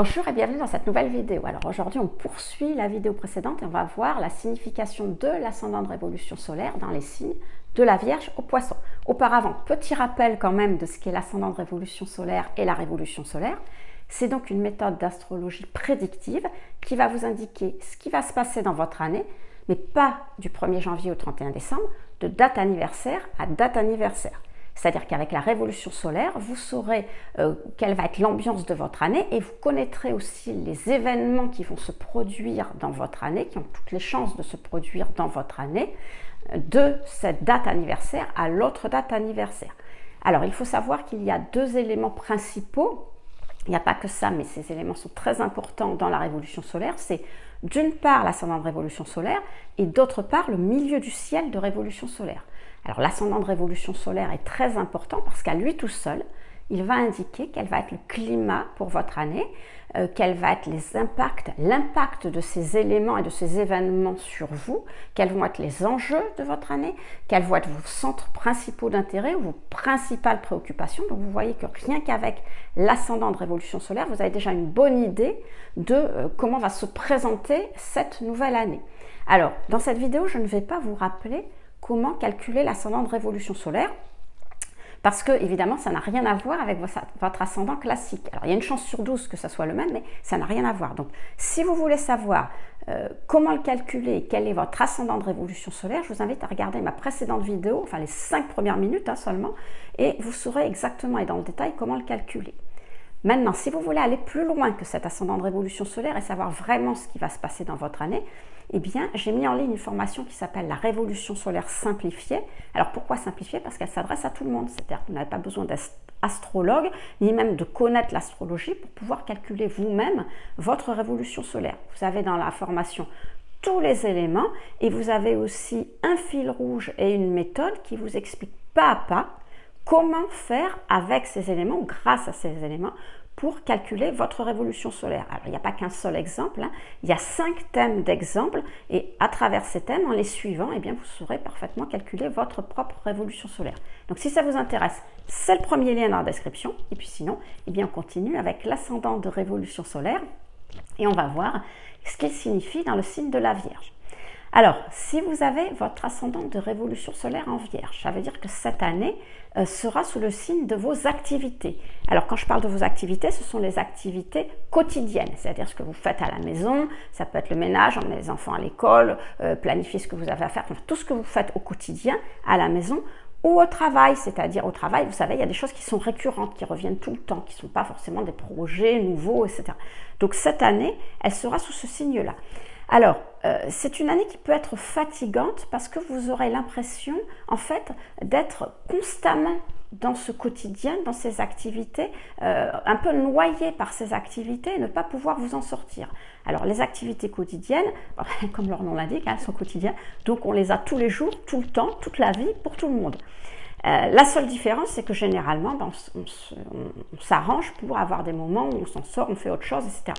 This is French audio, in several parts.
Bonjour et bienvenue dans cette nouvelle vidéo. Alors aujourd'hui on poursuit la vidéo précédente et on va voir la signification de l'ascendant de révolution solaire dans les signes de la Vierge au Poisson. Auparavant, petit rappel quand même de ce qu'est l'ascendant de révolution solaire et la révolution solaire. C'est donc une méthode d'astrologie prédictive qui va vous indiquer ce qui va se passer dans votre année, mais pas du 1er janvier au 31 décembre, de date anniversaire à date anniversaire. C'est-à-dire qu'avec la révolution solaire, vous saurez quelle va être l'ambiance de votre année et vous connaîtrez aussi les événements qui vont se produire dans votre année, qui ont toutes les chances de se produire dans votre année, de cette date anniversaire à l'autre date anniversaire. Alors, il faut savoir qu'il y a deux éléments principaux. Il n'y a pas que ça, mais ces éléments sont très importants dans la révolution solaire. C'est d'une part l'ascendant de révolution solaire et d'autre part le milieu du ciel de révolution solaire. Alors l'ascendant de révolution solaire est très important parce qu'à lui tout seul, il va indiquer quel va être le climat pour votre année, quels vont être les impacts, l'impact de ces éléments et de ces événements sur vous, quels vont être les enjeux de votre année, quels vont être vos centres principaux d'intérêt ou vos principales préoccupations. Donc vous voyez que rien qu'avec l'ascendant de révolution solaire, vous avez déjà une bonne idée de comment va se présenter cette nouvelle année. Alors dans cette vidéo, je ne vais pas vous rappeler comment calculer l'ascendant de révolution solaire, parce que évidemment ça n'a rien à voir avec votre ascendant classique. Alors il y a une chance sur 12 que ça soit le même, mais ça n'a rien à voir. Donc si vous voulez savoir comment le calculer et quel est votre ascendant de révolution solaire, je vous invite à regarder ma précédente vidéo, enfin les 5 premières minutes seulement, et vous saurez exactement et dans le détail comment le calculer. Maintenant, si vous voulez aller plus loin que cet ascendant de révolution solaire et savoir vraiment ce qui va se passer dans votre année, eh bien, j'ai mis en ligne une formation qui s'appelle la révolution solaire simplifiée. Alors, pourquoi simplifiée? Parce qu'elle s'adresse à tout le monde. C'est-à-dire que vous n'avez pas besoin d'être astrologue, ni même de connaître l'astrologie pour pouvoir calculer vous-même votre révolution solaire. Vous avez dans la formation tous les éléments et vous avez aussi un fil rouge et une méthode qui vous explique pas à pas comment faire avec ces éléments, grâce à ces éléments, pour calculer votre révolution solaire. Alors, il n'y a pas qu'un seul exemple, il y a 5 thèmes d'exemple, et à travers ces thèmes, en les suivant, eh bien, vous saurez parfaitement calculer votre propre révolution solaire. Donc, si ça vous intéresse, c'est le premier lien dans la description, et puis sinon, eh bien, on continue avec l'ascendant de révolution solaire, et on va voir ce qu'il signifie dans le signe de la Vierge. Alors, si vous avez votre ascendant de révolution solaire en Vierge, ça veut dire que cette année sera sous le signe de vos activités. Alors, quand je parle de vos activités, ce sont les activités quotidiennes, c'est-à-dire ce que vous faites à la maison, ça peut être le ménage, emmener les enfants à l'école, planifier ce que vous avez à faire, enfin, tout ce que vous faites au quotidien à la maison ou au travail, c'est-à-dire au travail, vous savez, il y a des choses qui sont récurrentes, qui reviennent tout le temps, qui ne sont pas forcément des projets nouveaux, etc. Donc, cette année, elle sera sous ce signe-là. Alors, c'est une année qui peut être fatigante parce que vous aurez l'impression, en fait, d'être constamment dans ce quotidien, dans ces activités, un peu noyé par ces activités et ne pas pouvoir vous en sortir. Alors, les activités quotidiennes, comme leur nom l'indique, elles sont quotidiennes, donc on les a tous les jours, tout le temps, toute la vie, pour tout le monde. La seule différence, c'est que généralement, on s'arrange pour avoir des moments où on s'en sort, on fait autre chose, etc.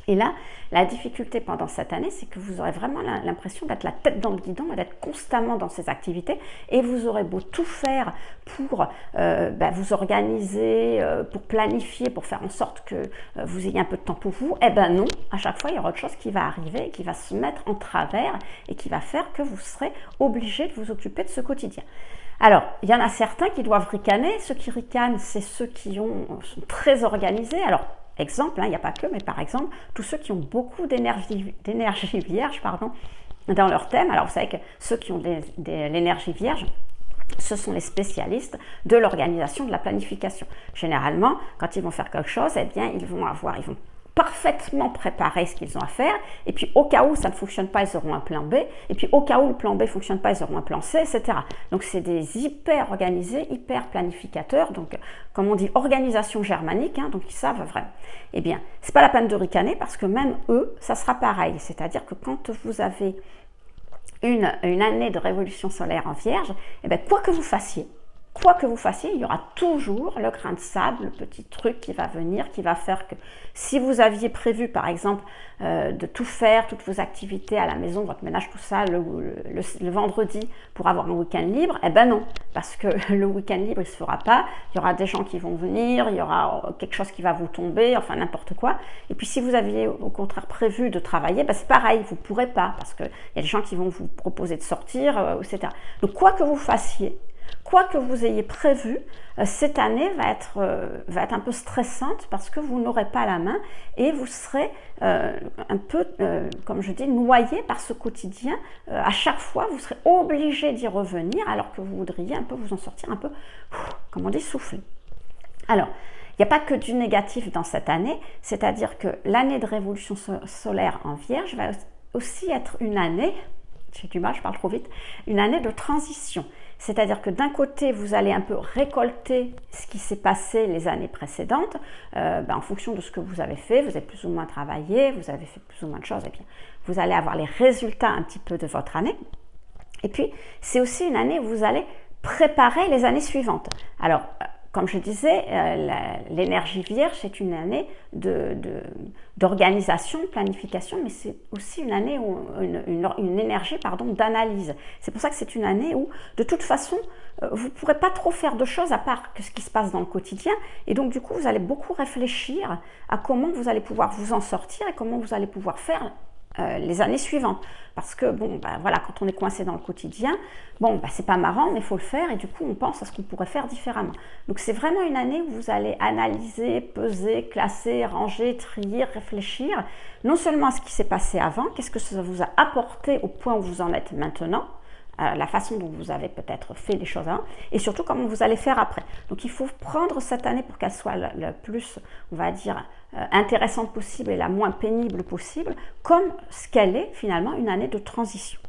Et là, la difficulté pendant cette année, c'est que vous aurez vraiment l'impression d'être la tête dans le guidon et d'être constamment dans ces activités. Et vous aurez beau tout faire pour vous organiser, pour planifier, pour faire en sorte que vous ayez un peu de temps pour vous. Eh ben non, à chaque fois, il y aura autre chose qui va arriver, qui va se mettre en travers et qui va faire que vous serez obligé de vous occuper de ce quotidien. Alors, il y en a certains qui doivent ricaner. Ceux qui ricanent, c'est ceux qui sont très organisés. Alors, exemple, il n'y a pas que, mais par exemple, tous ceux qui ont beaucoup d'énergie vierge dans leur thème. Alors, vous savez que ceux qui ont l'énergie vierge, ce sont les spécialistes de l'organisation, de la planification. Généralement, quand ils vont faire quelque chose, eh bien, ils vont parfaitement préparer ce qu'ils ont à faire, et puis au cas où ça ne fonctionne pas, ils auront un plan B, et puis au cas où le plan B ne fonctionne pas, ils auront un plan C, etc. Donc c'est des hyper organisés, hyper planificateurs, donc comme on dit organisation germanique, donc ils savent vraiment. Eh bien, c'est pas la peine de ricaner parce que même eux, ça sera pareil, c'est-à-dire que quand vous avez une année de révolution solaire en Vierge, eh bien, quoi que vous fassiez, quoi que vous fassiez, il y aura toujours le grain de sable, le petit truc qui va venir, qui va faire que si vous aviez prévu, par exemple, de tout faire, toutes vos activités à la maison, votre ménage, tout ça, le vendredi pour avoir un week-end libre, eh ben non, parce que le week-end libre, il ne se fera pas. Il y aura des gens qui vont venir, il y aura quelque chose qui va vous tomber, enfin n'importe quoi. Et puis si vous aviez au contraire prévu de travailler, ben c'est pareil, vous ne pourrez pas, parce qu'il y a des gens qui vont vous proposer de sortir, etc. Donc quoi que vous fassiez, quoi que vous ayez prévu, cette année va être un peu stressante parce que vous n'aurez pas la main et vous serez un peu, comme je dis, noyé par ce quotidien. À chaque fois, vous serez obligé d'y revenir alors que vous voudriez un peu vous en sortir un peu, comme on dit, souffler. Alors, il n'y a pas que du négatif dans cette année, c'est-à-dire que l'année de révolution solaire en Vierge va aussi être une année, j'ai du mal, je parle trop vite, une année de transition. C'est-à-dire que d'un côté, vous allez un peu récolter ce qui s'est passé les années précédentes, en fonction de ce que vous avez fait, vous avez plus ou moins travaillé, vous avez fait plus ou moins de choses, et bien vous allez avoir les résultats un petit peu de votre année. Et puis, c'est aussi une année où vous allez préparer les années suivantes. Alors, comme je disais, l'énergie vierge, c'est une année d'organisation, de planification, mais c'est aussi une année où une énergie d'analyse. C'est pour ça que c'est une année où, de toute façon, vous ne pourrez pas trop faire de choses à part que ce qui se passe dans le quotidien. Et donc, du coup, vous allez beaucoup réfléchir à comment vous allez pouvoir vous en sortir et comment vous allez pouvoir faire les années suivantes. Parce que, voilà, quand on est coincé dans le quotidien, c'est pas marrant, mais il faut le faire et du coup, on pense à ce qu'on pourrait faire différemment. Donc, c'est vraiment une année où vous allez analyser, peser, classer, ranger, trier, réfléchir, non seulement à ce qui s'est passé avant, qu'est-ce que ça vous a apporté au point où vous en êtes maintenant, la façon dont vous avez peut-être fait les choses avant, et surtout comment vous allez faire après. Donc il faut prendre cette année pour qu'elle soit le plus, on va dire, intéressante possible et la moins pénible possible, comme ce qu'elle est finalement une année de transition.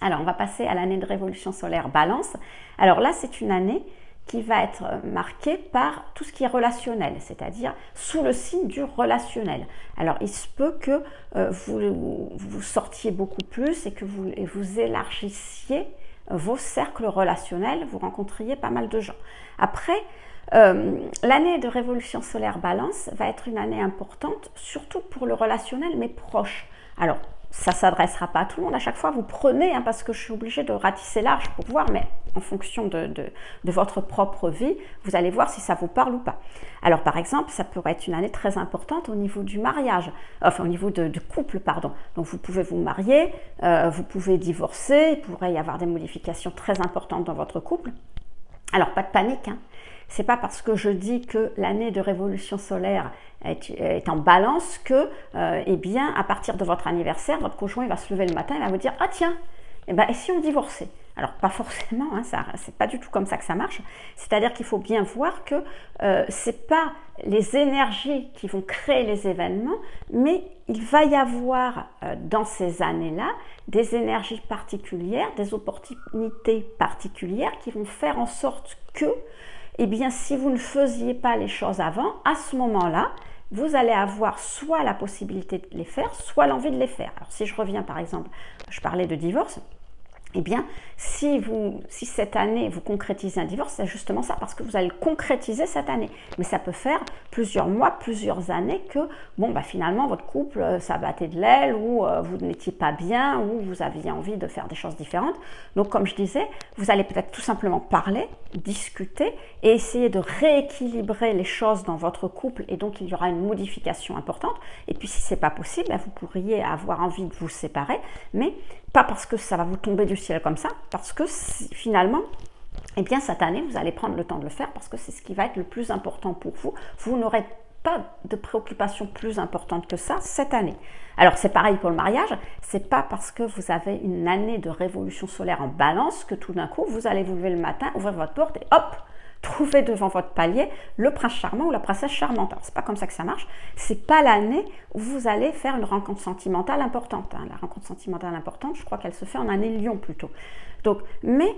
Alors on va passer à l'année de révolution solaire Balance. Alors là c'est une année qui va être marquée par tout ce qui est relationnel, c'est-à-dire sous le signe du relationnel. Alors, il se peut que vous sortiez beaucoup plus et que vous élargissiez vos cercles relationnels, vous rencontriez pas mal de gens. Après, l'année de révolution solaire Balance va être une année importante, surtout pour le relationnel, mais proche. Alors, ça ne s'adressera pas à tout le monde à chaque fois, vous prenez, parce que je suis obligée de ratisser large pour voir, mais en fonction de votre propre vie, vous allez voir si ça vous parle ou pas. Alors par exemple, ça pourrait être une année très importante au niveau du mariage, enfin au niveau de couple, pardon. Donc vous pouvez vous marier, vous pouvez divorcer, il pourrait y avoir des modifications très importantes dans votre couple. Alors pas de panique, c'est pas parce que je dis que l'année de révolution solaire est en balance que, à partir de votre anniversaire, votre conjoint va se lever le matin et va vous dire « Ah tiens, et si on divorçait ?» Alors pas forcément, c'est pas du tout comme ça que ça marche. C'est-à-dire qu'il faut bien voir que c'est pas les énergies qui vont créer les événements, mais il va y avoir dans ces années-là des énergies particulières, des opportunités particulières qui vont faire en sorte que si vous ne faisiez pas les choses avant, à ce moment-là, vous allez avoir soit la possibilité de les faire, soit l'envie de les faire. Alors si je reviens par exemple, je parlais de divorce, si cette année vous concrétisez un divorce, c'est justement ça, parce que vous allez le concrétiser cette année. Mais ça peut faire plusieurs mois, plusieurs années que, finalement, votre couple, ça battait de l'aile, ou vous n'étiez pas bien, ou vous aviez envie de faire des choses différentes. Donc, comme je disais, vous allez peut-être tout simplement parler, discuter, et essayer de rééquilibrer les choses dans votre couple, et donc il y aura une modification importante. Et puis, si ce n'est pas possible, vous pourriez avoir envie de vous séparer, mais pas parce que ça va vous tomber du ciel comme ça, parce que finalement, cette année, vous allez prendre le temps de le faire parce que c'est ce qui va être le plus important pour vous. Vous n'aurez pas de préoccupation plus importante que ça cette année. Alors, c'est pareil pour le mariage. C'est pas parce que vous avez une année de révolution solaire en balance que tout d'un coup, vous allez vous lever le matin, ouvrir votre porte et hop, trouver devant votre palier le prince charmant ou la princesse charmante. Alors, c'est pas comme ça que ça marche. C'est pas l'année où vous allez faire une rencontre sentimentale importante. La rencontre sentimentale importante, je crois qu'elle se fait en année Lion plutôt. Donc, mais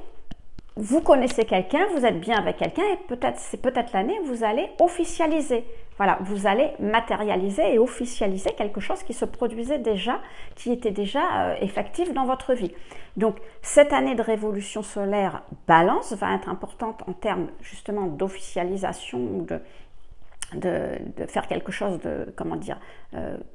vous connaissez quelqu'un, vous êtes bien avec quelqu'un et c'est peut-être l'année où vous allez officialiser Voilà, vous allez matérialiser et officialiser quelque chose qui se produisait déjà, qui était déjà effectif dans votre vie. Donc, cette année de révolution solaire Balance va être importante en termes justement d'officialisation ou de faire quelque chose de, comment dire,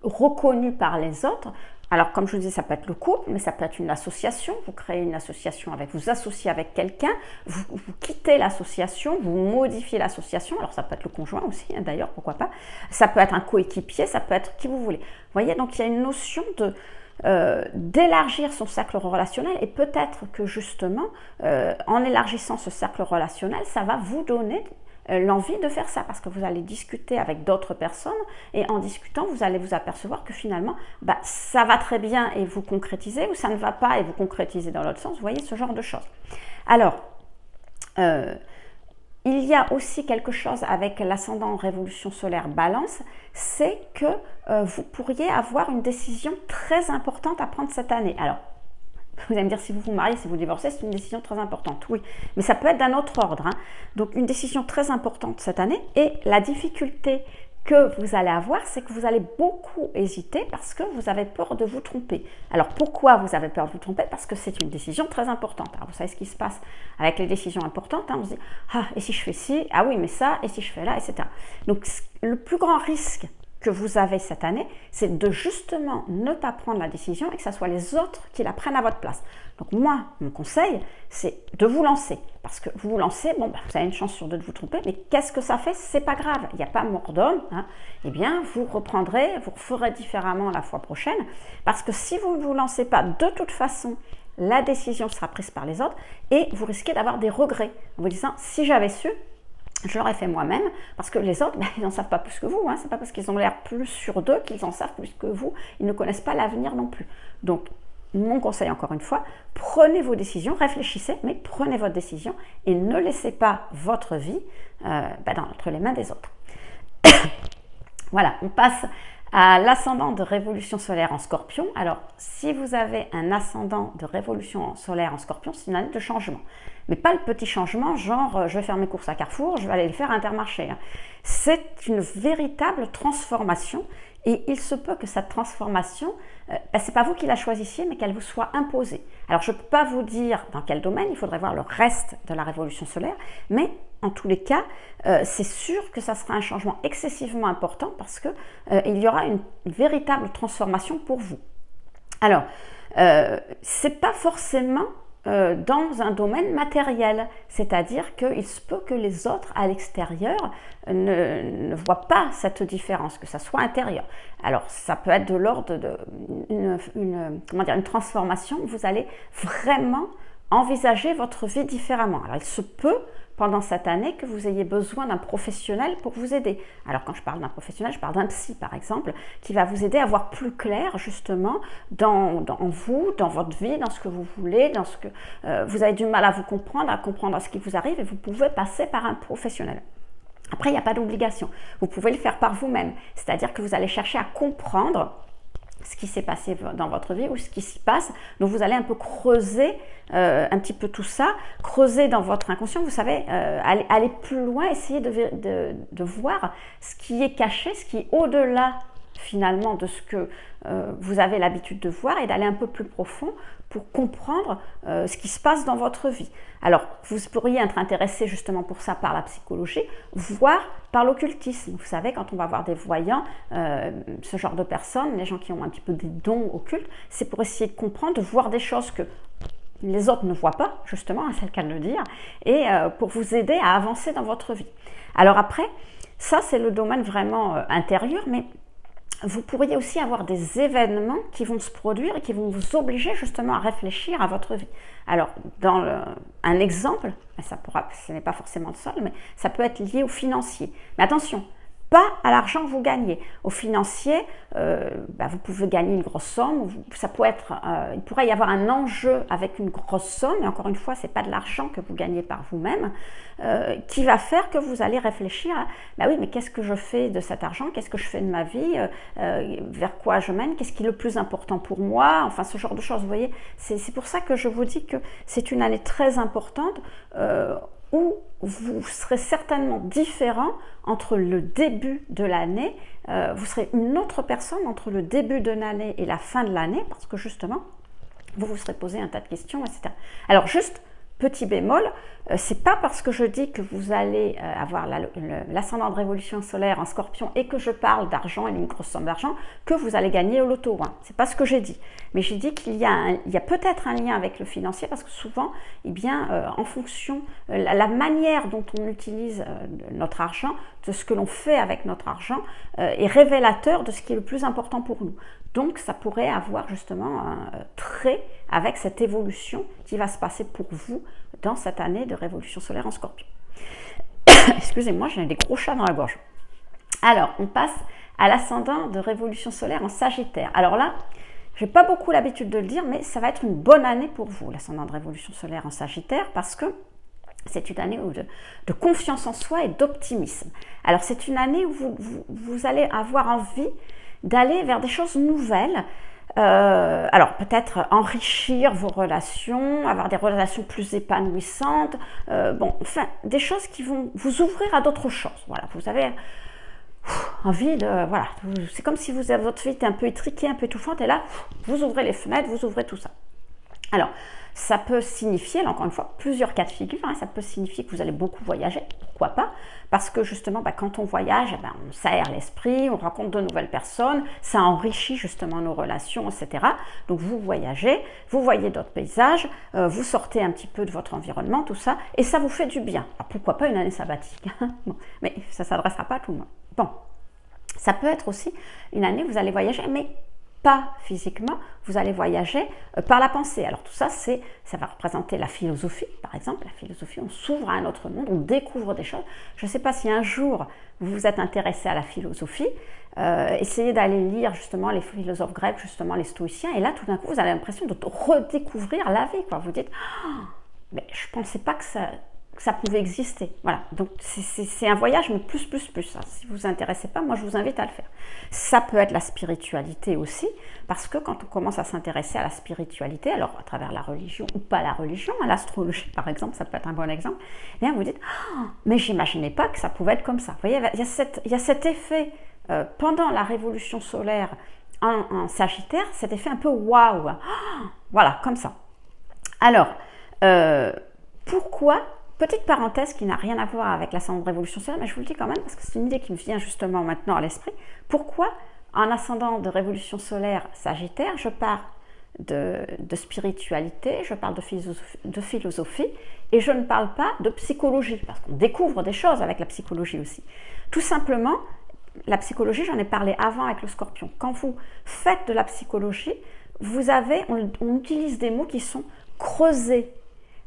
reconnu par les autres. Alors, comme je vous disais, ça peut être le couple, mais ça peut être une association. Vous créez une association vous associez avec quelqu'un, vous quittez l'association, vous modifiez l'association. Alors, ça peut être le conjoint aussi, hein, d'ailleurs, pourquoi pas. Ça peut être un coéquipier, ça peut être qui vous voulez. Vous voyez, donc il y a une notion d'élargir son cercle relationnel et peut-être que justement, en élargissant ce cercle relationnel, ça va vous donner l'envie de faire ça parce que vous allez discuter avec d'autres personnes et en discutant, vous allez vous apercevoir que finalement, ça va très bien et vous concrétisez ou ça ne va pas et vous concrétisez dans l'autre sens. Vous voyez ce genre de choses. Alors, il y a aussi quelque chose avec l'ascendant révolution solaire Balance, c'est que vous pourriez avoir une décision très importante à prendre cette année. Alors, vous allez me dire, si vous vous mariez, si vous divorcez, c'est une décision très importante. Oui, mais ça peut être d'un autre ordre. Hein. Donc, une décision très importante cette année. Et la difficulté que vous allez avoir, c'est que vous allez beaucoup hésiter parce que vous avez peur de vous tromper. Alors, pourquoi vous avez peur de vous tromper? Parce que c'est une décision très importante. Alors, vous savez ce qui se passe avec les décisions importantes. Hein. On se dit, ah, et si je fais ci? Ah oui, mais ça, et si je fais là, etc. Donc, le plus grand risque que vous avez cette année, c'est de justement ne pas prendre la décision et que ce soit les autres qui la prennent à votre place. Donc moi, mon conseil, c'est de vous lancer. Parce que vous vous lancez, bon, vous avez une chance sur deux de vous tromper, mais qu'est-ce que ça fait? C'est pas grave, il n'y a pas mort d'homme. Hein. Eh bien, vous reprendrez, vous ferez différemment la fois prochaine. Parce que si vous ne vous lancez pas, de toute façon, la décision sera prise par les autres et vous risquez d'avoir des regrets. En vous disant, si j'avais su, je l'aurais fait moi-même, parce que les autres, ils n'en savent pas plus que vous. Hein. Ce n'est pas parce qu'ils ont l'air plus sur d'eux qu'ils en savent plus que vous. Ils ne connaissent pas l'avenir non plus. Donc, mon conseil, encore une fois, prenez vos décisions, réfléchissez, mais prenez votre décision et ne laissez pas votre vie entre les mains des autres. Voilà, on passe à l'ascendant de révolution solaire en Scorpion. Alors, si vous avez un ascendant de révolution solaire en Scorpion, c'est une année de changement. Mais pas le petit changement, genre je vais faire mes courses à Carrefour, je vais aller les faire à Intermarché. C'est une véritable transformation et il se peut que cette transformation, ce n'est pas vous qui la choisissiez, mais qu'elle vous soit imposée. Alors, je ne peux pas vous dire dans quel domaine, il faudrait voir le reste de la révolution solaire, mais en tous les cas, c'est sûr que ça sera un changement excessivement important parce que il y aura une véritable transformation pour vous. Alors, c'est pas forcément dans un domaine matériel, c'est-à-dire qu'il se peut que les autres à l'extérieur ne voient pas cette différence, que ça soit intérieur. Alors, ça peut être de l'ordre d'une transformation où vous allez vraiment envisager votre vie différemment. Alors, il se peut pendant cette année que vous ayez besoin d'un professionnel pour vous aider. Alors quand je parle d'un professionnel, je parle d'un psy par exemple, qui va vous aider à voir plus clair justement dans vous, dans votre vie, dans ce que vous voulez, dans ce que vous avez du mal à vous comprendre, à comprendre ce qui vous arrive et vous pouvez passer par un professionnel. Après, il n'y a pas d'obligation. Vous pouvez le faire par vous-même, c'est-à-dire que vous allez chercher à comprendre ce qui s'est passé dans votre vie ou ce qui s'y passe. Donc vous allez un peu creuser un petit peu tout ça, creuser dans votre inconscient, vous savez, aller plus loin, essayer de voir ce qui est caché, ce qui est au-delà finalement de ce que vous avez l'habitude de voir et d'aller un peu plus profond pour comprendre ce qui se passe dans votre vie. Alors, vous pourriez être intéressé justement pour ça par la psychologie, voire par l'occultisme. Vous savez, quand on va voir des voyants, ce genre de personnes, les gens qui ont un petit peu des dons occultes, c'est pour essayer de comprendre, de voir des choses que les autres ne voient pas, justement, c'est le cas de le dire, et pour vous aider à avancer dans votre vie. Alors après, ça c'est le domaine vraiment intérieur, mais vous pourriez aussi avoir des événements qui vont se produire et qui vont vous obliger justement à réfléchir à votre vie. Alors, un exemple, ce n'est pas forcément le seul, mais ça peut être lié au financier. Mais attention, pas à l'argent que vous gagnez. Au financier, vous pouvez gagner une grosse somme. Il pourrait y avoir un enjeu avec une grosse somme, et encore une fois, ce n'est pas de l'argent que vous gagnez par vous-même, qui va faire que vous allez réfléchir à oui, mais qu'est-ce que je fais de cet argent? Qu'est-ce que je fais de ma vie? Vers quoi je mène? Qu'est-ce qui est le plus important pour moi? Enfin, ce genre de choses, vous voyez. C'est pour ça que je vous dis que c'est une année très importante. où vous serez certainement différent entre le début de l'année, vous serez une autre personne entre le début de l'année et la fin de l'année, parce que justement, vous vous serez posé un tas de questions, etc. Alors juste, petit bémol, c'est pas parce que je dis que vous allez avoir l'ascendant de révolution solaire en Scorpion et que je parle d'argent et d'une grosse somme d'argent que vous allez gagner au loto. Hein. C'est pas ce que j'ai dit. Mais j'ai dit qu'il y a peut-être un lien avec le financier parce que souvent, eh bien, en fonction, la manière dont on utilise notre argent, de ce que l'on fait avec notre argent, est révélateur de ce qui est le plus important pour nous. Donc, ça pourrait avoir justement un trait avec cette évolution qui va se passer pour vous dans cette année de révolution solaire en Scorpion. Excusez-moi, j'ai des gros chats dans la gorge. Alors, on passe à l'ascendant de révolution solaire en Sagittaire. Alors là, je n'ai pas beaucoup l'habitude de le dire, mais ça va être une bonne année pour vous, l'ascendant de révolution solaire en Sagittaire, parce que c'est une année de confiance en soi et d'optimisme. Alors, c'est une année où vous allez avoir envie d'aller vers des choses nouvelles. Alors peut-être enrichir vos relations, avoir des relations plus épanouissantes, bon, enfin des choses qui vont vous ouvrir à d'autres choses. Voilà, vous avez envie de, voilà, c'est comme si votre vie était un peu étriquée, un peu étouffante, et là vous ouvrez les fenêtres, vous ouvrez tout ça. Alors ça peut signifier, là encore une fois, plusieurs cas de figure. Hein, ça peut signifier que vous allez beaucoup voyager, pourquoi pas, parce que justement, quand on voyage, on s'aère l'esprit, on rencontre de nouvelles personnes, ça enrichit justement nos relations, etc. Donc vous voyagez, vous voyez d'autres paysages, vous sortez un petit peu de votre environnement, tout ça, et ça vous fait du bien. Alors pourquoi pas une année sabbatique, bon, mais ça ne s'adressera pas à tout le monde. Bon, ça peut être aussi une année où vous allez voyager, mais pas physiquement, vous allez voyager par la pensée. Alors tout ça, ça va représenter la philosophie, par exemple. La philosophie, on s'ouvre à un autre monde, on découvre des choses. Je ne sais pas si un jour vous vous êtes intéressé à la philosophie, essayez d'aller lire justement les philosophes grecs, justement les stoïciens, et là tout d'un coup vous avez l'impression de redécouvrir la vie, quoi. Vous dites, oh, mais je ne pensais pas que ça pouvait exister. Voilà, donc c'est un voyage, mais plus. Hein. Si vous vous intéressez pas, moi je vous invite à le faire. Ça peut être la spiritualité aussi, parce que quand on commence à s'intéresser à la spiritualité, alors à travers la religion ou pas la religion, à l'astrologie par exemple, ça peut être un bon exemple, et bien vous dites, oh, mais j'imaginais pas que ça pouvait être comme ça. Vous voyez, il y a cet effet, pendant la révolution solaire en Sagittaire, cet effet un peu waouh. Oh, voilà, comme ça. Alors, pourquoi? Petite parenthèse qui n'a rien à voir avec l'ascendant de révolution solaire, mais je vous le dis quand même parce que c'est une idée qui me vient justement maintenant à l'esprit. Pourquoi en ascendant de révolution solaire Sagittaire, je parle de spiritualité, je parle de philosophie et je ne parle pas de psychologie, parce qu'on découvre des choses avec la psychologie aussi. Tout simplement, la psychologie, j'en ai parlé avant avec le Scorpion. Quand vous faites de la psychologie, on utilise des mots qui sont creusés.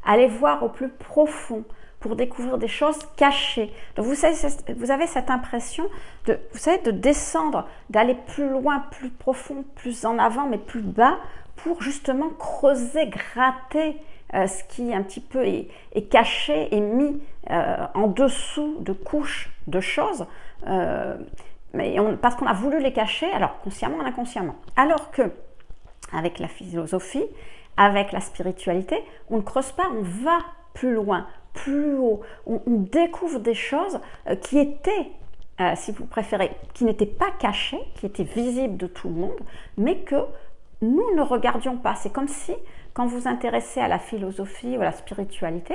Allez voir au plus profond pour découvrir des choses cachées. Donc vous avez cette impression de descendre, d'aller plus loin, plus profond, plus en avant, mais plus bas, pour justement creuser, gratter ce qui un petit peu est caché et mis en dessous de couches de choses, parce qu'on a voulu les cacher, alors consciemment ou inconsciemment. Alors que avec la philosophie, avec la spiritualité, on ne creuse pas, on va plus loin, plus haut. On découvre des choses qui étaient, si vous préférez, qui n'étaient pas cachées, qui étaient visibles de tout le monde, mais que nous ne regardions pas. C'est comme si, quand vous vous intéressez à la philosophie ou à la spiritualité,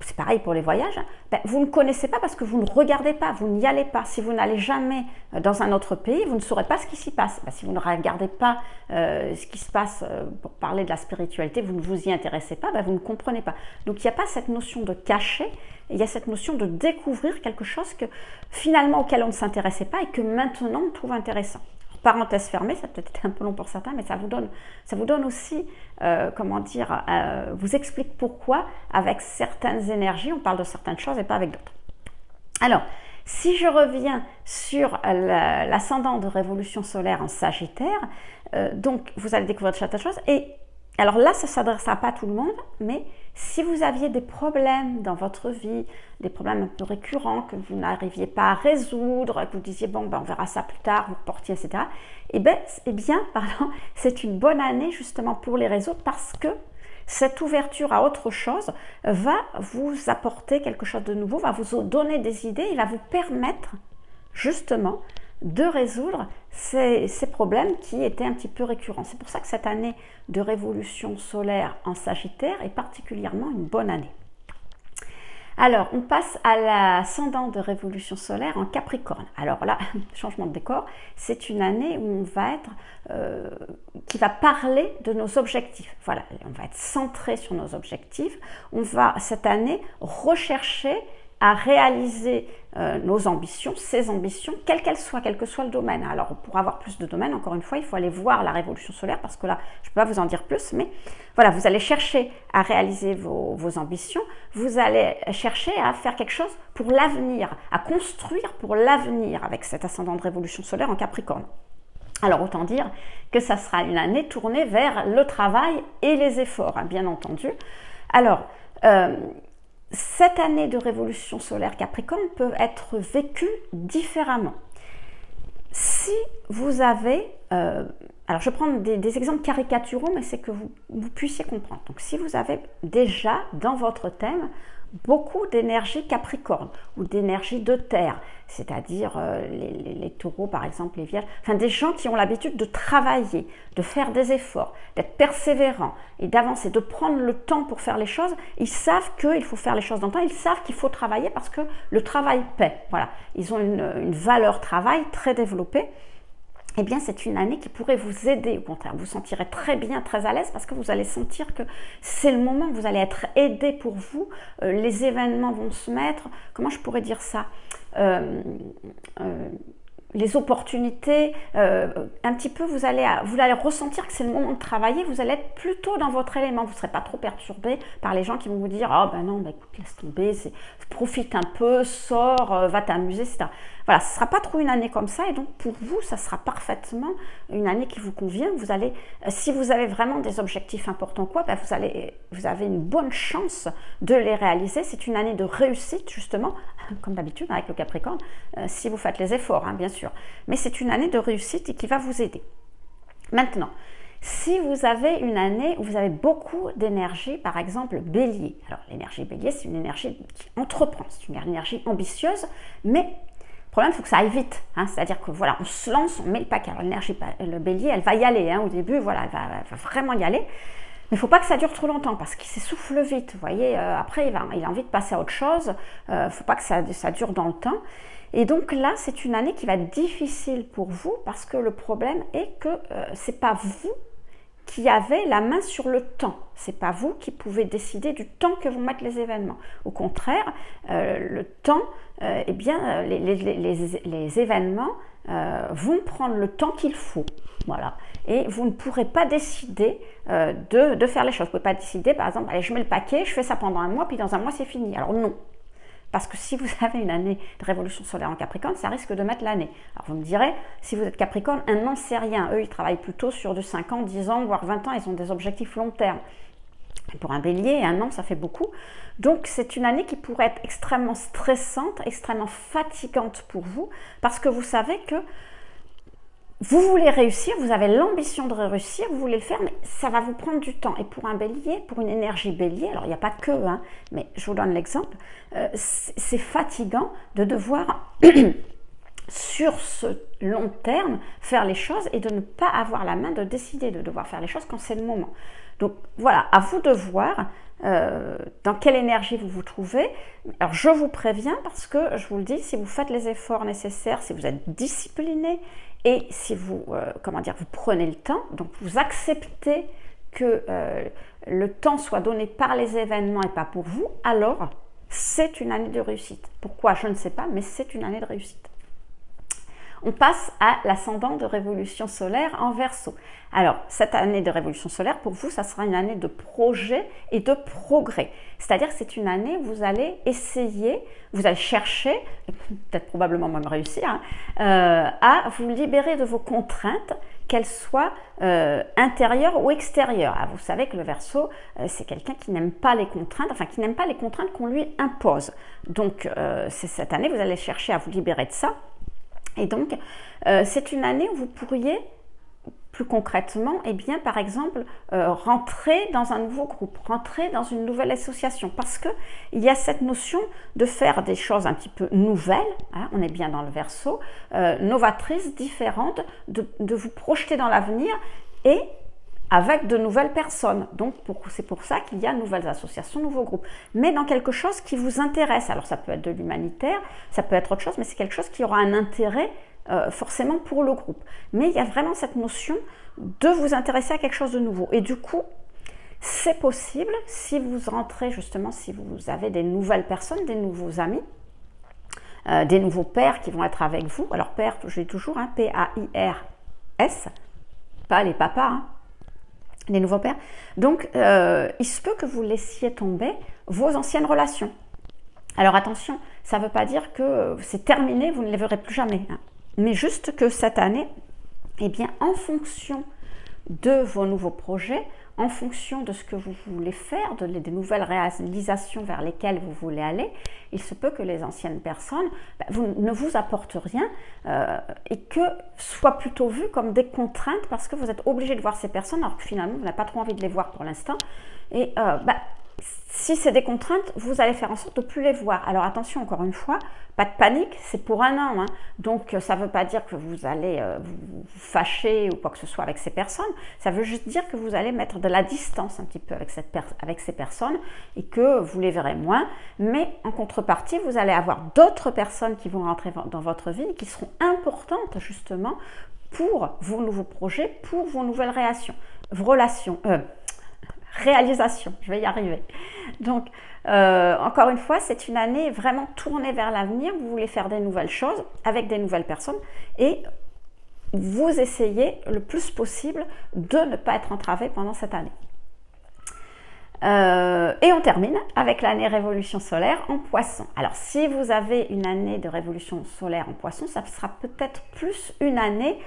c'est pareil pour les voyages, vous ne connaissez pas parce que vous ne regardez pas, vous n'y allez pas. Si vous n'allez jamais dans un autre pays, vous ne saurez pas ce qui s'y passe. Si vous ne regardez pas ce qui se passe pour parler de la spiritualité, vous ne vous y intéressez pas, vous ne comprenez pas. Donc il n'y a pas cette notion de cacher, il y a cette notion de découvrir quelque chose finalement auquel on ne s'intéressait pas et que maintenant on trouve intéressant. Parenthèse fermée, ça peut-être été un peu long pour certains, mais ça vous donne aussi, vous explique pourquoi, avec certaines énergies, on parle de certaines choses et pas avec d'autres. Alors, si je reviens sur l'ascendant de révolution solaire en Sagittaire, donc vous allez découvrir certaines choses, et alors là, ça ne s'adressera pas à tout le monde, mais si vous aviez des problèmes dans votre vie, des problèmes un peu récurrents que vous n'arriviez pas à résoudre, que vous disiez, bon, on verra ça plus tard, vous reportiez, etc., eh bien, c'est une bonne année justement pour les résoudre parce que Cette ouverture à autre chose va vous apporter quelque chose de nouveau, va vous donner des idées, il va vous permettre justement de résoudre ces problèmes qui étaient un petit peu récurrents. C'est pour ça que cette année de révolution solaire en Sagittaire est particulièrement une bonne année. Alors, on passe à l'ascendant de révolution solaire en Capricorne. Alors là, changement de décor, c'est une année où on va être, qui va parler de nos objectifs. Voilà, on va être centré sur nos objectifs. On va, cette année, rechercher à réaliser nos ambitions, ces ambitions, quelles qu'elles soient, quel que soit le domaine. Alors, pour avoir plus de domaines, encore une fois, il faut aller voir la révolution solaire, parce que là, je ne peux pas vous en dire plus, mais voilà, vous allez chercher à réaliser vos ambitions, vous allez chercher à faire quelque chose pour l'avenir, à construire pour l'avenir avec cet ascendant de révolution solaire en Capricorne. Alors, autant dire que ça sera une année tournée vers le travail et les efforts, hein, bien entendu. Alors, cette année de révolution solaire Capricorne peut être vécue différemment. Si vous avez, alors je prends des exemples caricaturaux, mais c'est que vous puissiez comprendre. Donc si vous avez déjà dans votre thème beaucoup d'énergie Capricorne ou d'énergie de terre, c'est-à-dire les taureaux par exemple, les vierges, enfin des gens qui ont l'habitude de travailler, de faire des efforts, d'être persévérants et d'avancer, de prendre le temps pour faire les choses. Ils savent qu'il faut faire les choses dans le temps, ils savent qu'il faut travailler parce que le travail paie. Voilà, ils ont une valeur travail très développée. Eh bien, c'est une année qui pourrait vous aider, au contraire. Vous vous sentirez très bien, très à l'aise, parce que vous allez sentir que c'est le moment, vous allez être aidé pour vous, les événements vont se mettre, comment je pourrais dire ça, les opportunités, un petit peu, vous allez ressentir que c'est le moment de travailler, vous allez être plutôt dans votre élément, vous ne serez pas trop perturbé par les gens qui vont vous dire « Ah ben non, ben écoute, laisse tomber, profite un peu, sors, va t'amuser, etc. » Voilà, ce ne sera pas trop une année comme ça, et donc pour vous, ça sera parfaitement une année qui vous convient. Vous allez, si vous avez vraiment des objectifs importants, quoi, ben vous avez une bonne chance de les réaliser. C'est une année de réussite, justement, comme d'habitude avec le Capricorne, si vous faites les efforts, hein, bien sûr. Mais c'est une année de réussite et qui va vous aider. Maintenant, si vous avez une année où vous avez beaucoup d'énergie, par exemple Bélier. Alors l'énergie Bélier, c'est une énergie qui entreprend, c'est une énergie ambitieuse, mais le problème, il faut que ça aille vite. Hein, c'est-à-dire que voilà, on se lance, on met le paquet. Alors l'énergie, le Bélier, elle va y aller. Hein, au début, voilà, elle va vraiment y aller. Mais il ne faut pas que ça dure trop longtemps parce qu'il s'essouffle vite. Vous voyez, après, il a envie de passer à autre chose. Il ne faut pas que ça dure dans le temps. Et donc là, c'est une année qui va être difficile pour vous parce que le problème est que ce n'est pas vous qui avez la main sur le temps. Ce n'est pas vous qui pouvez décider du temps que vont mettre les événements. Au contraire, le temps, eh bien, les événements vont prendre le temps qu'il faut. Voilà. Et vous ne pourrez pas décider de faire les choses. Vous ne pouvez pas décider, par exemple, allez, je mets le paquet, je fais ça pendant un mois, puis dans un mois, c'est fini. Alors non. Parce que si vous avez une année de révolution solaire en Capricorne, ça risque de mettre l'année. Alors vous me direz, si vous êtes Capricorne, un an c'est rien. Eux, ils travaillent plutôt sur de 5 ans, 10 ans, voire 20 ans. Ils ont des objectifs long terme. Et pour un Bélier, un an, ça fait beaucoup. Donc c'est une année qui pourrait être extrêmement stressante, extrêmement fatigante pour vous, parce que vous savez que vous voulez réussir, vous avez l'ambition de réussir, vous voulez le faire, mais ça va vous prendre du temps. Et pour un Bélier, pour une énergie Bélier, alors il n'y a pas que, hein, mais je vous donne l'exemple, c'est fatigant de devoir, sur ce long terme, faire les choses et de ne pas avoir la main de décider, de devoir faire les choses quand c'est le moment. Donc voilà, à vous de voir dans quelle énergie vous vous trouvez. Alors je vous préviens parce que, je vous le dis, si vous faites les efforts nécessaires, si vous êtes discipliné, et si vous, vous prenez le temps, donc vous acceptez que le temps soit donné par les événements et pas pour vous, alors c'est une année de réussite. Pourquoi? Je ne sais pas, mais c'est une année de réussite. On passe à l'ascendant de révolution solaire en Verseau. Alors, cette année de révolution solaire, pour vous, ça sera une année de projet et de progrès. C'est-à-dire que c'est une année où vous allez essayer, vous allez chercher, peut-être probablement même réussir, à vous libérer de vos contraintes, qu'elles soient intérieures ou extérieures. Ah, vous savez que le Verseau, c'est quelqu'un qui n'aime pas les contraintes, enfin qui n'aime pas les contraintes qu'on lui impose. Donc, c'est cette année, vous allez chercher à vous libérer de ça. Et donc, c'est une année où vous pourriez plus concrètement, eh bien, par exemple, rentrer dans un nouveau groupe, rentrer dans une nouvelle association, parce qu'il y a cette notion de faire des choses un petit peu nouvelles, hein, on est bien dans le Verseau, novatrices, différentes, de vous projeter dans l'avenir et avec de nouvelles personnes. Donc, c'est pour ça qu'il y a nouvelles associations, nouveaux groupes. Mais dans quelque chose qui vous intéresse. Alors, ça peut être de l'humanitaire, ça peut être autre chose, mais c'est quelque chose qui aura un intérêt forcément pour le groupe. Mais il y a vraiment cette notion de vous intéresser à quelque chose de nouveau. Et du coup, c'est possible, si vous rentrez justement, si vous avez des nouvelles personnes, des nouveaux amis, des nouveaux pairs qui vont être avec vous. Alors, pairs, je dis toujours, hein, P-A-I-R-S, pas les papas, hein, les nouveaux pairs. Donc, il se peut que vous laissiez tomber vos anciennes relations. Alors, attention, ça ne veut pas dire que c'est terminé, vous ne les verrez plus jamais, hein. Mais juste que cette année, eh bien, en fonction de vos nouveaux projets, en fonction de ce que vous voulez faire, des nouvelles réalisations vers lesquelles vous voulez aller, il se peut que les anciennes personnes ne vous apportent rien et que soient plutôt vues comme des contraintes parce que vous êtes obligé de voir ces personnes alors que finalement vous n'avez pas trop envie de les voir pour l'instant. Et si c'est des contraintes, vous allez faire en sorte de ne plus les voir. Alors attention, encore une fois, pas de panique, c'est pour un an, hein. Donc ça ne veut pas dire que vous allez vous fâcher ou quoi que ce soit avec ces personnes. Ça veut juste dire que vous allez mettre de la distance un petit peu avec ces personnes et que vous les verrez moins. Mais en contrepartie, vous allez avoir d'autres personnes qui vont rentrer dans votre vie et qui seront importantes justement pour vos nouveaux projets, pour vos nouvelles réalisation, je vais y arriver. Donc, encore une fois, c'est une année vraiment tournée vers l'avenir. Vous voulez faire des nouvelles choses avec des nouvelles personnes et vous essayez le plus possible de ne pas être entravé pendant cette année. Et on termine avec l'année révolution solaire en Poisson. Alors, si vous avez une année de révolution solaire en Poisson, ça sera peut-être plus une année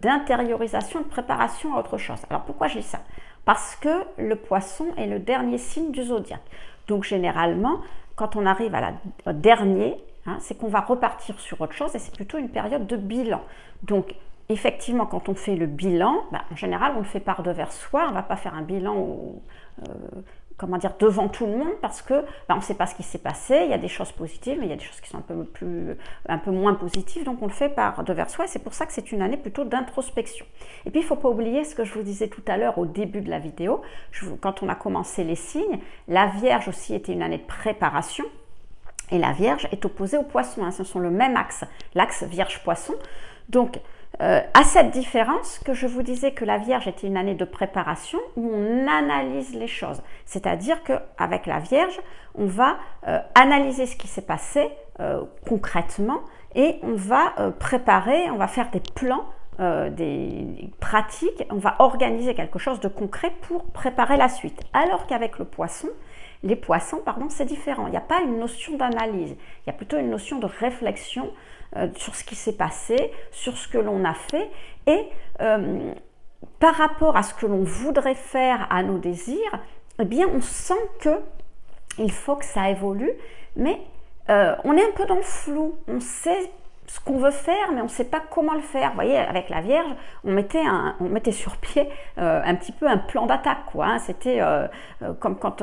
d'intériorisation, de préparation à autre chose. Alors, pourquoi je dis ça ? Parce que le Poisson est le dernier signe du zodiaque. Donc généralement, quand on arrive au dernier, hein, c'est qu'on va repartir sur autre chose et c'est plutôt une période de bilan. Donc effectivement, quand on fait le bilan, en général, on le fait par devers soi. On ne va pas faire un bilan devant tout le monde parce que on ne sait pas ce qui s'est passé. Il y a des choses positives, mais il y a des choses qui sont un peu moins positives. Donc on le fait par devers soi et c'est pour ça que c'est une année plutôt d'introspection. Et puis il ne faut pas oublier ce que je vous disais tout à l'heure au début de la vidéo, quand on a commencé les signes, la Vierge aussi était une année de préparation. Et la Vierge est opposée au Poisson, hein. Ce sont le même axe, l'axe Vierge-Poisson. Donc, à cette différence que je vous disais que la Vierge était une année de préparation où on analyse les choses. C'est-à-dire qu'avec la Vierge, on va analyser ce qui s'est passé concrètement et on va préparer, on va faire des plans, des pratiques, on va organiser quelque chose de concret pour préparer la suite. Alors qu'avec le Poisson, les Poissons, c'est différent. Il n'y a pas une notion d'analyse, il y a plutôt une notion de réflexion sur ce qui s'est passé, sur ce que l'on a fait et par rapport à ce que l'on voudrait faire, à nos désirs, eh bien on sent qu'il faut que ça évolue, mais on est un peu dans le flou, on sait ce qu'on veut faire, mais on ne sait pas comment le faire. Vous voyez, avec la Vierge, on mettait sur pied un petit peu un plan d'attaque, quoi, hein. C'était comme quand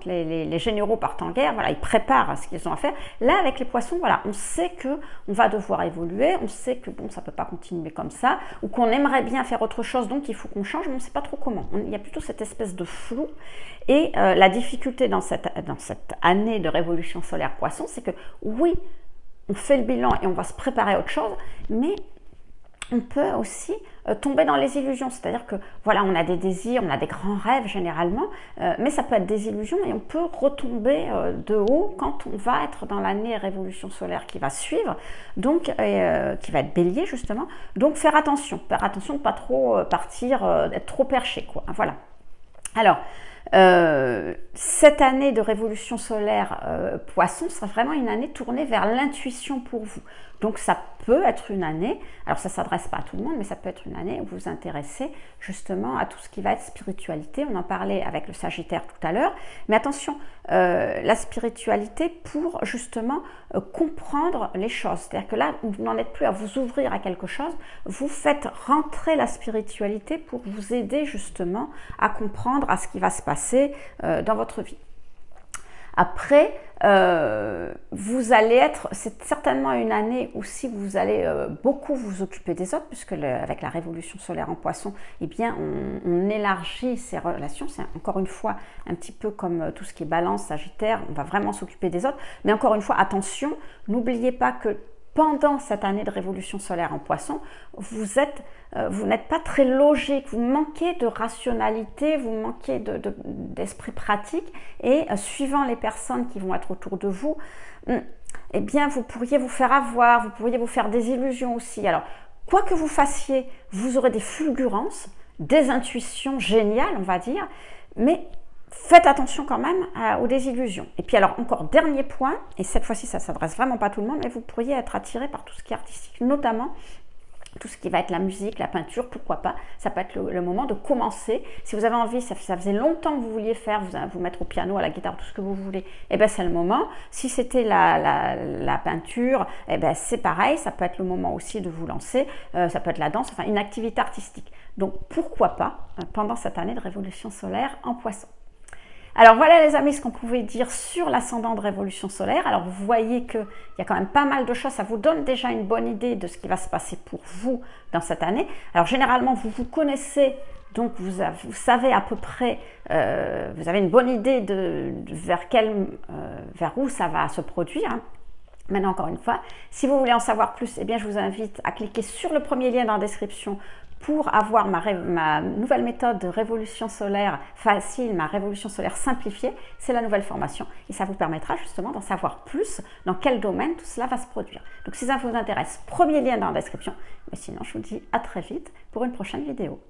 les généraux partent en guerre, voilà, ils préparent ce qu'ils ont à faire. Là, avec les Poissons, voilà, on sait que on va devoir évoluer, on sait que bon, ça peut pas continuer comme ça, ou qu'on aimerait bien faire autre chose, donc il faut qu'on change, mais on ne sait pas trop comment. Il y a plutôt cette espèce de flou. Et la difficulté dans cette année de révolution solaire Poisson, c'est que oui, on fait le bilan et on va se préparer à autre chose, mais on peut aussi tomber dans les illusions, c'est-à-dire que voilà, on a des désirs, on a des grands rêves généralement, mais ça peut être des illusions et on peut retomber de haut quand on va être dans l'année révolution solaire qui va suivre, donc qui va être Bélier justement. Donc faire attention de pas trop partir, d'être trop perché, quoi. Voilà. Alors, cette année de révolution solaire Poisson sera vraiment une année tournée vers l'intuition pour vous. Donc ça peut être une année, alors ça ne s'adresse pas à tout le monde, mais ça peut être une année où vous vous intéressez justement à tout ce qui va être spiritualité. On en parlait avec le Sagittaire tout à l'heure, mais attention, la spiritualité pour justement comprendre les choses. C'est-à-dire que là, vous n'en êtes plus à vous ouvrir à quelque chose, vous faites rentrer la spiritualité pour vous aider justement à comprendre à ce qui va se passer dans votre vie. Après, vous allez être, c'est certainement une année où si vous allez beaucoup vous occuper des autres, puisque avec la révolution solaire en Poisson, eh bien, on élargit ses relations. C'est encore une fois un petit peu comme tout ce qui est Balance, Sagittaire, on va vraiment s'occuper des autres. Mais encore une fois, attention, n'oubliez pas que pendant cette année de révolution solaire en Poisson, vous n'êtes pas très logique, vous manquez de rationalité, vous manquez d'esprit pratique et suivant les personnes qui vont être autour de vous, eh bien vous pourriez vous faire avoir, vous pourriez vous faire des illusions aussi. Alors, quoi que vous fassiez, vous aurez des fulgurances, des intuitions géniales, on va dire, mais faites attention quand même aux désillusions. Et puis alors, encore dernier point, et cette fois-ci, ça ne s'adresse vraiment pas à tout le monde, mais vous pourriez être attiré par tout ce qui est artistique, notamment tout ce qui va être la musique, la peinture, pourquoi pas. Ça peut être le moment de commencer. Si vous avez envie, ça faisait longtemps que vous vouliez faire, vous mettre au piano, à la guitare, tout ce que vous voulez, et bien c'est le moment. Si c'était la peinture, et ben c'est pareil, ça peut être le moment aussi de vous lancer, ça peut être la danse, enfin une activité artistique. Donc pourquoi pas pendant cette année de révolution solaire en Poisson. Alors voilà les amis ce qu'on pouvait dire sur l'ascendant de révolution solaire. Alors vous voyez qu'il y a quand même pas mal de choses, ça vous donne déjà une bonne idée de ce qui va se passer pour vous dans cette année. Alors généralement vous vous connaissez, donc vous savez à peu près, vous avez une bonne idée vers où ça va se produire. Maintenant, encore une fois, si vous voulez en savoir plus, eh bien, je vous invite à cliquer sur le premier lien dans la description pour avoir ma nouvelle méthode de révolution solaire facile, ma révolution solaire simplifiée. C'est la nouvelle formation et ça vous permettra justement d'en savoir plus dans quel domaine tout cela va se produire. Donc, si ça vous intéresse, premier lien dans la description. Mais sinon, je vous dis à très vite pour une prochaine vidéo.